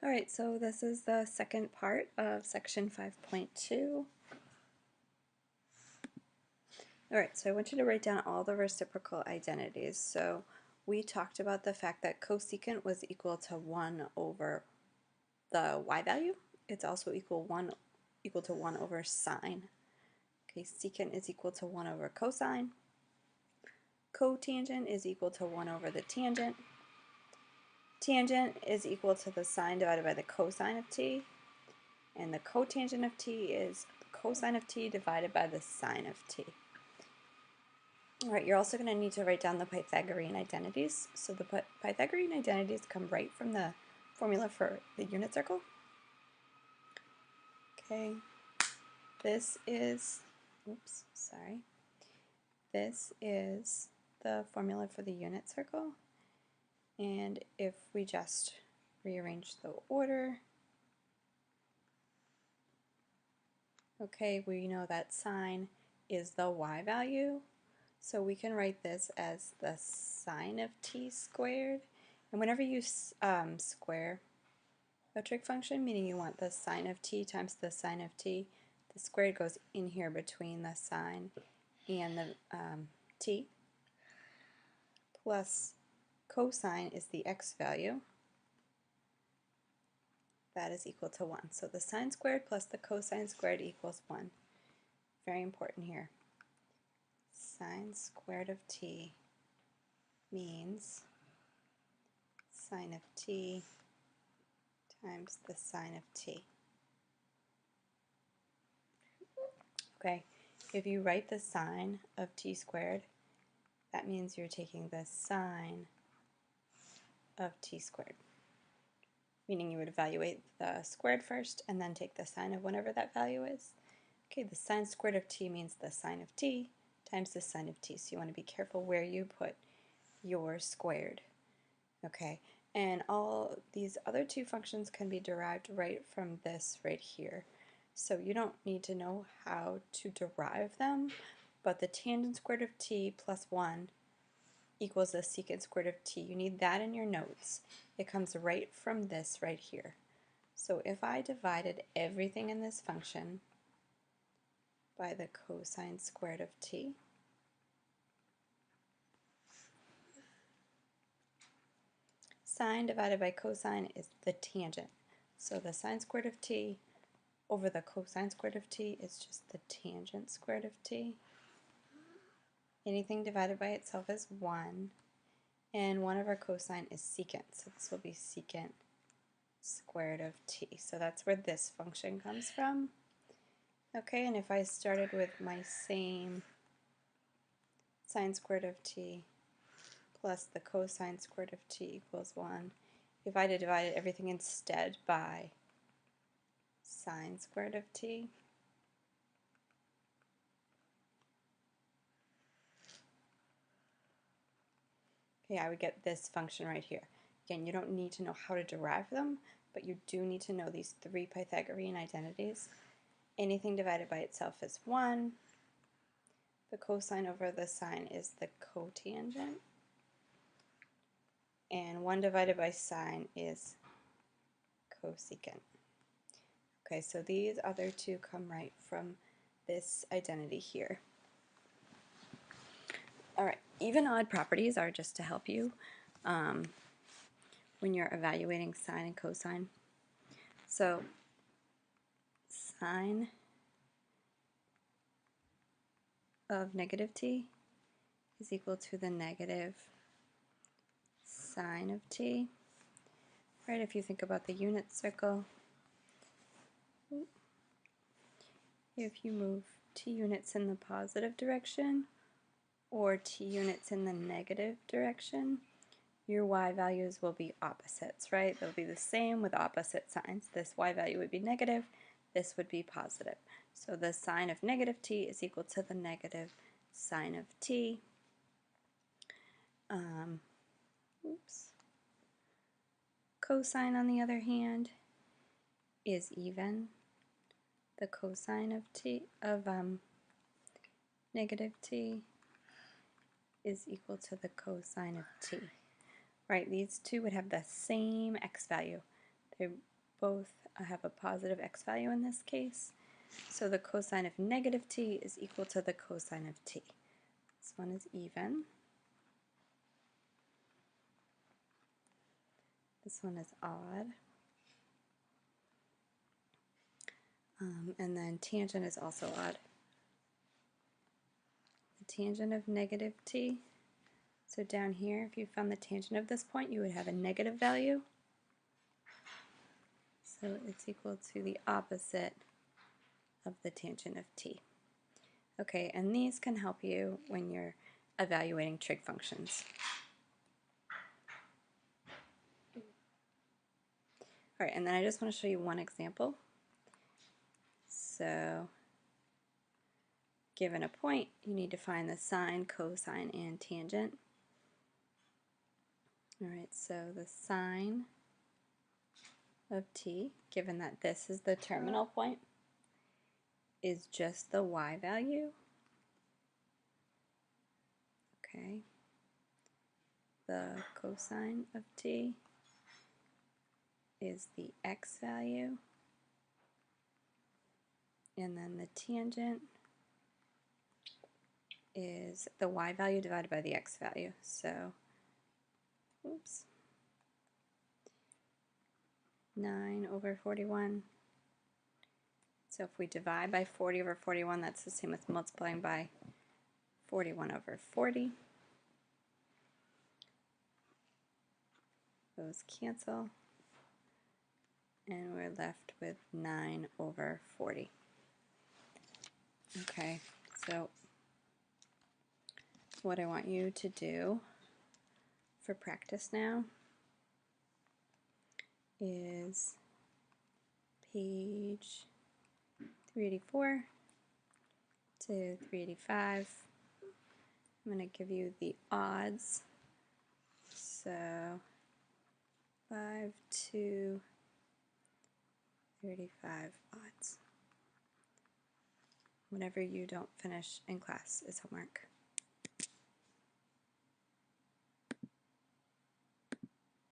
Alright, so this is the second part of section 5.2. Alright, so I want you to write down all the reciprocal identities. So we talked about the fact that cosecant was equal to 1 over the y value. It's also equal to 1 over sine. Okay, secant is equal to 1 over cosine. Cotangent is equal to 1 over the tangent. Tangent is equal to the sine divided by the cosine of t. And the cotangent of t is cosine of t divided by the sine of t. Alright, you're also going to need to write down the Pythagorean identities. So the Pythagorean identities come right from the formula for the unit circle. Okay, this is the formula for the unit circle. And if we just rearrange the order, okay, we know that sine is the y value. So we can write this as the sine of t squared. And whenever you square a trig function, meaning you want the sine of t times the sine of t, the squared goes in here between the sine and the t, plus cosine is the x value. That is equal to 1. So the sine squared plus the cosine squared equals 1. Very important here. Sine squared of t means sine of t times the sine of t. Okay, if you write the sine of t squared, that means you're taking the sine of t squared, meaning you would evaluate the squared first and then take the sine of whatever that value is. Okay, the sine squared of t means the sine of t times the sine of t, so you want to be careful where you put your squared. Okay, and all these other two functions can be derived right from this right here. So you don't need to know how to derive them, but the tangent squared of t plus 1 equals the secant squared of t. You need that in your notes. It comes right from this right here. So if I divided everything in this function by the cosine squared of t, sine divided by cosine is the tangent. So the sine squared of t over the cosine squared of t is just the tangent squared of t. Anything divided by itself is 1. And 1 over cosine is secant, so this will be secant squared of t. So that's where this function comes from. Okay, and if I started with my same sine squared of t plus the cosine squared of t equals 1, if I divided everything instead by sine squared of t, okay, I would get this function right here. Again, you don't need to know how to derive them, but you do need to know these 3 Pythagorean identities. Anything divided by itself is 1. The cosine over the sine is the cotangent. And 1 divided by sine is cosecant. Okay, so these other two come right from this identity here. Alright, even odd properties are just to help you when you're evaluating sine and cosine. So sine of negative t is equal to the negative sine of t. Right, if you think about the unit circle, if you move t units in the positive direction or t units in the negative direction, your y values will be opposites, right? They'll be the same with opposite signs. This y value would be negative, this would be positive. So the sine of negative t is equal to the negative sine of t. Cosine, on the other hand, is even. The cosine of t of negative t is equal to the cosine of t. Right, these two would have the same x value. They both have a positive x value in this case. So the cosine of negative t is equal to the cosine of t. This one is even. This one is odd. And then tangent is also odd. The tangent of negative t. So down here, if you found the tangent of this point, you would have a negative value. So it's equal to the opposite of the tangent of t. Okay, and these can help you when you're evaluating trig functions. All right, and then I just want to show you one example. So, given a point, you need to find the sine, cosine, and tangent. All right, so the sine of t, given that this is the terminal point, is just the y value. Okay. The cosine of t is the x value. And then the tangent is the y value divided by the x value. So, oops, 9 over 41. So if we divide by 40 over 41, that's the same as multiplying by 41 over 40. Those cancel. And we're left with 9 over 40. Okay, so what I want you to do for practice now is page 384 to 385. I'm going to give you the odds. So 5 to 35 odds. Whatever you don't finish in class is homework.